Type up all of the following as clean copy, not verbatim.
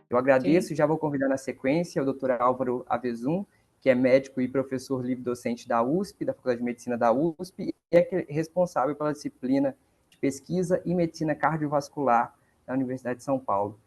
Eu Sim. agradeço e já vou convidar na sequência o Dr. Álvaro Avezum, que é médico e professor livre-docente da USP, da Faculdade de Medicina da USP, e é responsável pela disciplina de pesquisa e medicina cardiovascular da Universidade de São Paulo.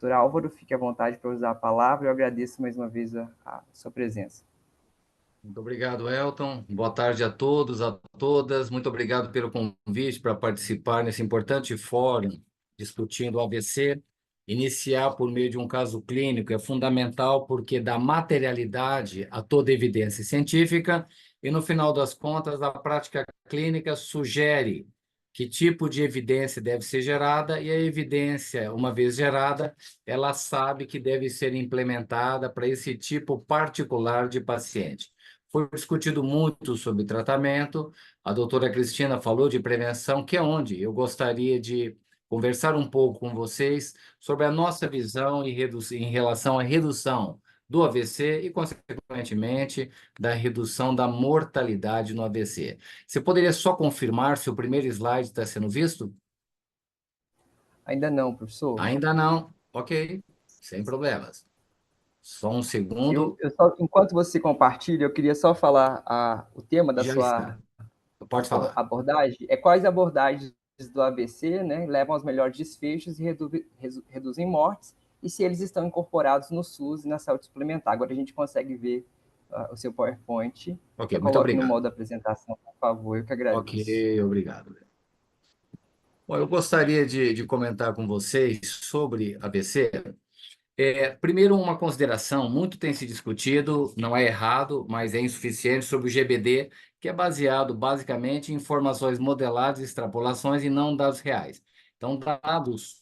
Dr. Álvaro, fique à vontade para usar a palavra. Eu agradeço mais uma vez a sua presença. Muito obrigado, Elton. Boa tarde a todos, a todas. Muito obrigado pelo convite para participar nesse importante fórum discutindo o AVC. Iniciar por meio de um caso clínico é fundamental porque dá materialidade a toda evidência científica e, no final das contas, a prática clínica sugere que tipo de evidência deve ser gerada e a evidência, uma vez gerada, ela sabe que deve ser implementada para esse tipo particular de paciente. Foi discutido muito sobre tratamento. A doutora Cristina falou de prevenção, que é onde eu gostaria de conversar um pouco com vocês sobre a nossa visão em relação à redução do AVC e, consequentemente, da redução da mortalidade no AVC. Você poderia só confirmar se o primeiro slide está sendo visto? Ainda não, professor. Ainda não. Ok, sem problemas. Só um segundo. Enquanto você compartilha, eu queria só falar o tema da Já sua está. Pode falar. abordagem. É quais abordagens do AVC, né, levam aos melhores desfechos e reduzem mortes, e se eles estão incorporados no SUS e na saúde suplementar. Agora a gente consegue ver o seu PowerPoint. Ok, Só muito coloque no obrigado. modo apresentação, por favor. Eu que agradeço. Ok, obrigado. Bom, eu gostaria de comentar com vocês sobre AVC. Primeiro, uma consideração: muito tem se discutido, não é errado, mas é insuficiente, sobre o GBD, que é baseado basicamente em informações modeladas, extrapolações e não dados reais. Então, dados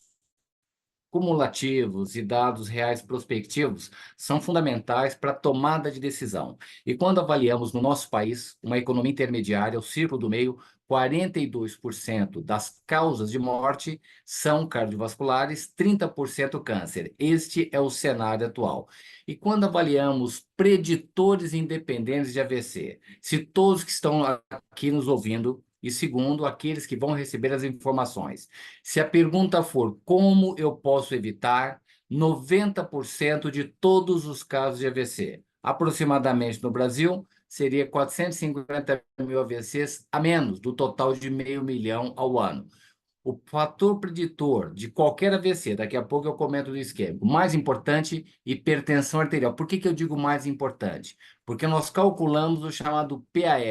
cumulativos e dados reais prospectivos são fundamentais para a tomada de decisão. E quando avaliamos no nosso país uma economia intermediária, o círculo do meio, 42% das causas de morte são cardiovasculares, 30% câncer. Este é o cenário atual. E quando avaliamos preditores independentes de AVC, se todos que estão aqui nos ouvindo, e segundo, aqueles que vão receber as informações, se a pergunta for como eu posso evitar 90% de todos os casos de AVC, aproximadamente no Brasil, seria 450 mil AVCs a menos do total de 500 mil ao ano. O fator preditor de qualquer AVC, daqui a pouco eu comento do isquêmico, mais importante, hipertensão arterial. Por que eu digo mais importante? Porque nós calculamos o chamado PAR.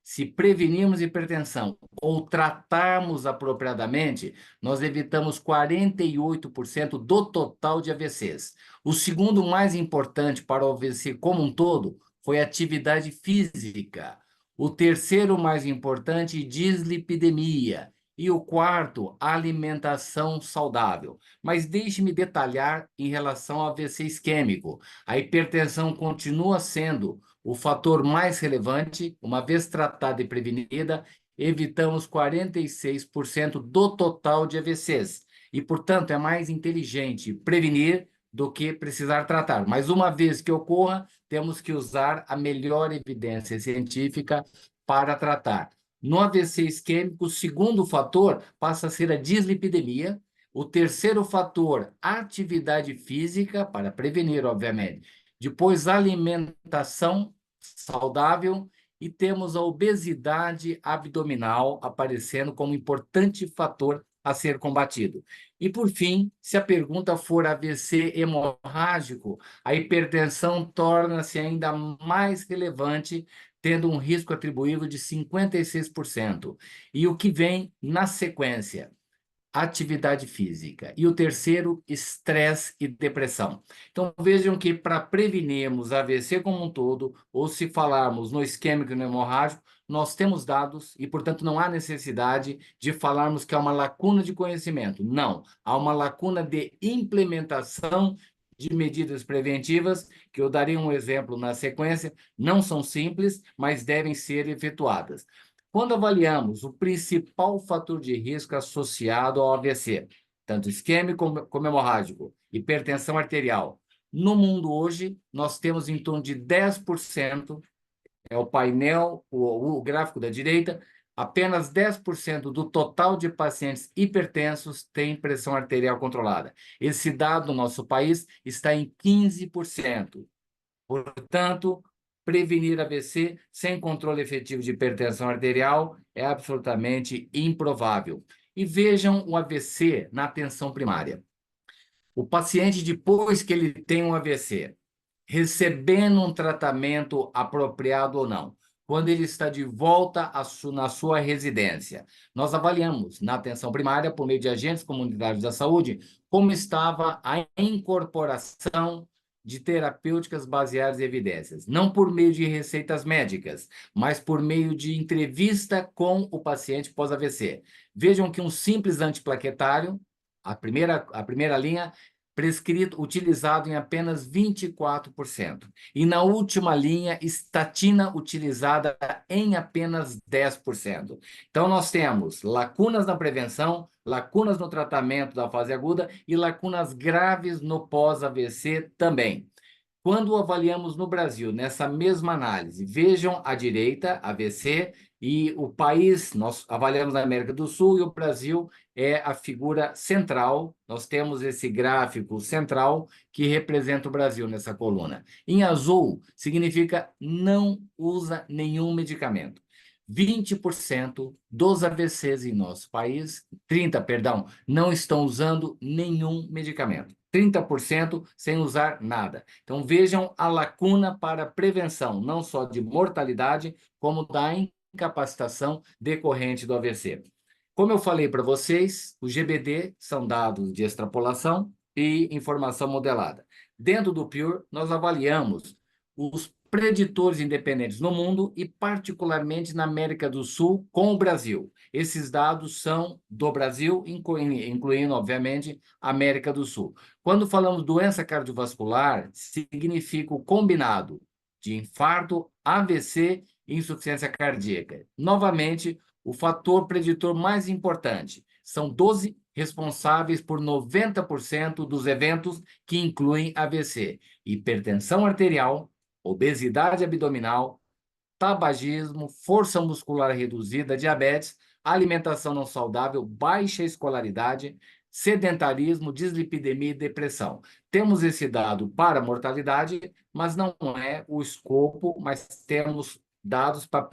Se prevenirmos hipertensão ou tratarmos apropriadamente, nós evitamos 48% do total de AVCs. O segundo mais importante para o AVC como um todo foi atividade física. O terceiro mais importante, dislipidemia. E o quarto, alimentação saudável. Mas deixe-me detalhar em relação ao AVC isquêmico. A hipertensão continua sendo o fator mais relevante. Uma vez tratada e prevenida, evitamos 46% do total de AVCs. E, portanto, é mais inteligente prevenir do que precisar tratar. Mas uma vez que ocorra, temos que usar a melhor evidência científica para tratar. No AVC isquêmico, o segundo fator passa a ser a dislipidemia. O terceiro fator, atividade física, para prevenir, obviamente. Depois, alimentação saudável. E temos a obesidade abdominal aparecendo como importante fator a ser combatido. E, por fim, se a pergunta for AVC hemorrágico, a hipertensão torna-se ainda mais relevante, tendo um risco atribuído de 56%. E o que vem na sequência? Atividade física. E o terceiro, estresse e depressão. Então, vejam que para prevenirmos AVC como um todo, ou se falarmos no isquêmico e no hemorrágico, nós temos dados e, portanto, não há necessidade de falarmos que há uma lacuna de conhecimento. Não, há uma lacuna de implementação de medidas preventivas, que eu darei um exemplo na sequência, não são simples, mas devem ser efetuadas. Quando avaliamos o principal fator de risco associado ao AVC, tanto isquêmico como hemorrágico, hipertensão arterial, no mundo hoje, nós temos em torno de 10%, é o painel, o gráfico da direita, apenas 10% do total de pacientes hipertensos tem pressão arterial controlada. Esse dado no nosso país está em 15%. Portanto, prevenir AVC sem controle efetivo de hipertensão arterial é absolutamente improvável. E vejam o AVC na atenção primária. O paciente, depois que ele tem um AVC, recebendo um tratamento apropriado ou não, quando ele está de volta na sua residência, nós avaliamos na atenção primária, por meio de agentes comunitários da saúde, como estava a incorporação de terapêuticas baseadas em evidências, não por meio de receitas médicas, mas por meio de entrevista com o paciente pós-AVC. Vejam que um simples antiplaquetário, a primeira linha, prescrito, utilizado em apenas 24%. E na última linha, estatina utilizada em apenas 10%. Então, nós temos lacunas na prevenção, lacunas no tratamento da fase aguda e lacunas graves no pós-AVC também. Quando avaliamos no Brasil, nessa mesma análise, vejam à direita, AVC, e o país, nós avaliamos na América do Sul, e o Brasil é a figura central. Nós temos esse gráfico central que representa o Brasil nessa coluna. Em azul, significa não usa nenhum medicamento. 20% dos AVCs em nosso país, 30%, perdão, não estão usando nenhum medicamento. 30% sem usar nada. Então, vejam a lacuna para prevenção, não só de mortalidade, como da incapacitação decorrente do AVC. Como eu falei para vocês, o GBD são dados de extrapolação e informação modelada. Dentro do PURE, nós avaliamos os preditores independentes no mundo e particularmente na América do Sul com o Brasil. Esses dados são do Brasil, incluindo, obviamente, a América do Sul. Quando falamos doença cardiovascular, significa o combinado de infarto, AVC e insuficiência cardíaca. Novamente, o fator preditor mais importante. São 12 responsáveis por 90% dos eventos que incluem AVC: hipertensão arterial, obesidade abdominal, tabagismo, força muscular reduzida, diabetes, alimentação não saudável, baixa escolaridade, sedentarismo, dislipidemia e depressão. Temos esse dado para mortalidade, mas não é o escopo, mas temos dados para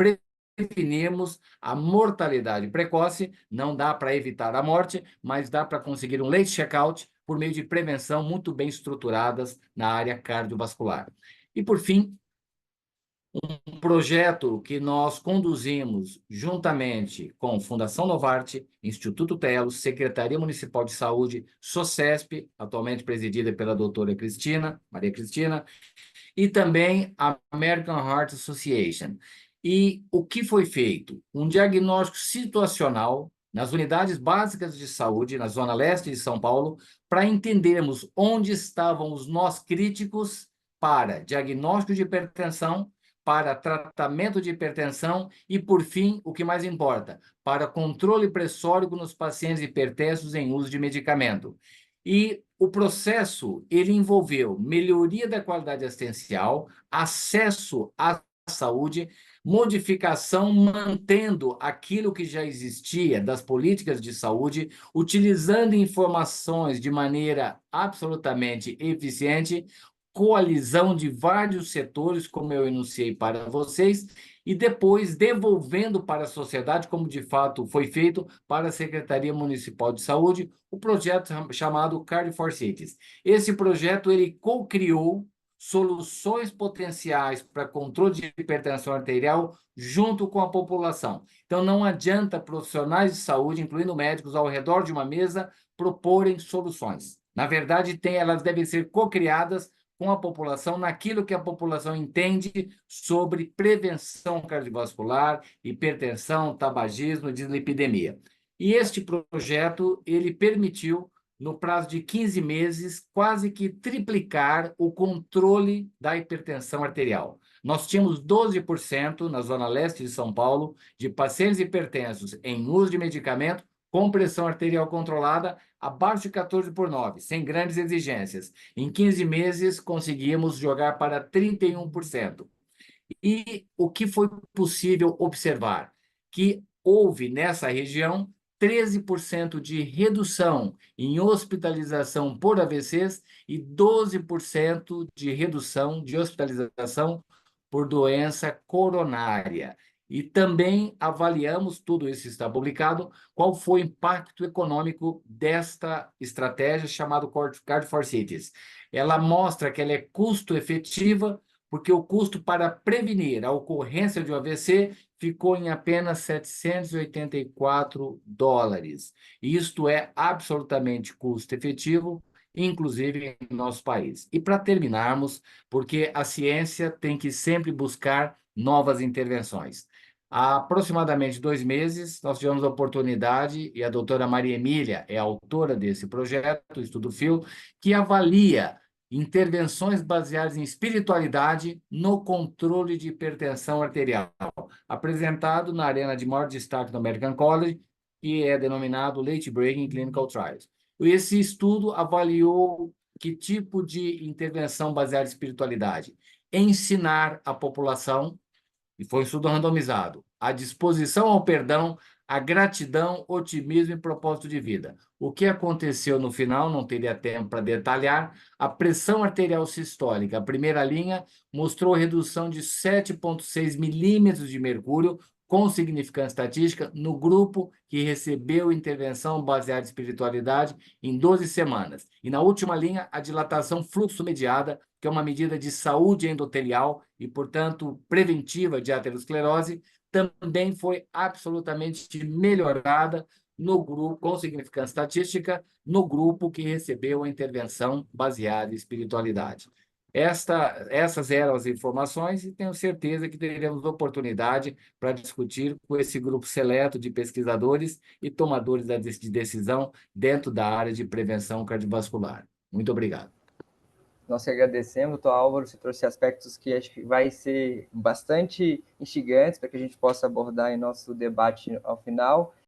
prevenirmos a mortalidade precoce. Não dá para evitar a morte, mas dá para conseguir um late check-out por meio de prevenção muito bem estruturadas na área cardiovascular. E, por fim, um projeto que nós conduzimos juntamente com Fundação Novartis, Instituto Telos, Secretaria Municipal de Saúde, SOCESP, atualmente presidida pela doutora Maria Cristina, e também a American Heart Association. E o que foi feito? Um diagnóstico situacional nas unidades básicas de saúde, na Zona Leste de São Paulo, para entendermos onde estavam os nós críticos para diagnóstico de hipertensão, para tratamento de hipertensão e, por fim, o que mais importa, para controle pressórico nos pacientes hipertensos em uso de medicamento. E o processo, ele envolveu melhoria da qualidade assistencial, acesso à saúde, modificação mantendo aquilo que já existia das políticas de saúde, utilizando informações de maneira absolutamente eficiente, coalizão de vários setores, como eu enunciei para vocês, e depois devolvendo para a sociedade, como de fato foi feito para a Secretaria Municipal de Saúde, o projeto chamado Cardio for Cities. Esse projeto, ele co-criou soluções potenciais para controle de hipertensão arterial junto com a população. Então, não adianta profissionais de saúde, incluindo médicos, ao redor de uma mesa, proporem soluções. Na verdade, elas devem ser co-criadas com a população naquilo que a população entende sobre prevenção cardiovascular, hipertensão, tabagismo, dislipidemia. E este projeto, ele permitiu, no prazo de 15 meses, quase que triplicar o controle da hipertensão arterial. Nós tínhamos 12% na Zona Leste de São Paulo de pacientes hipertensos em uso de medicamento com pressão arterial controlada abaixo de 14/9, sem grandes exigências. Em 15 meses, conseguimos jogar para 31%. E o que foi possível observar? Que houve nessa região 13% de redução em hospitalização por AVCs e 12% de redução de hospitalização por doença coronária. E também avaliamos, tudo isso está publicado, qual foi o impacto econômico desta estratégia chamada Card for Cities. Ela mostra que ela é custo-efetiva, porque o custo para prevenir a ocorrência de um AVC ficou em apenas $784. Isto é absolutamente custo-efetivo, inclusive em nosso país. E para terminarmos, porque a ciência tem que sempre buscar novas intervenções. Há aproximadamente 2 meses, nós tivemos a oportunidade, e a doutora Maria Emília é a autora desse projeto, o Estudo FIO, que avalia intervenções baseadas em espiritualidade no controle de hipertensão arterial, apresentado na arena de maior destaque do American College, que é denominado Late Breaking Clinical Trials. Esse estudo avaliou que tipo de intervenção baseada em espiritualidade? Ensinar a população, e foi um estudo randomizado, a disposição ao perdão, a gratidão, otimismo e propósito de vida. O que aconteceu no final, não teria tempo para detalhar, a pressão arterial sistólica, a primeira linha, mostrou redução de 7,6 milímetros de mercúrio, com significância estatística, no grupo que recebeu intervenção baseada em espiritualidade em 12 semanas. E na última linha, a dilatação fluxo-mediada, que é uma medida de saúde endotelial e, portanto, preventiva de aterosclerose, também foi absolutamente melhorada no grupo, com significância estatística, no grupo que recebeu a intervenção baseada em espiritualidade. Essas eram as informações e tenho certeza que teremos oportunidade para discutir com esse grupo seleto de pesquisadores e tomadores de decisão dentro da área de prevenção cardiovascular. Muito obrigado. Nós que agradecemos, doutor Álvaro, você trouxe aspectos que acho que vai ser bastante instigantes para que a gente possa abordar em nosso debate ao final.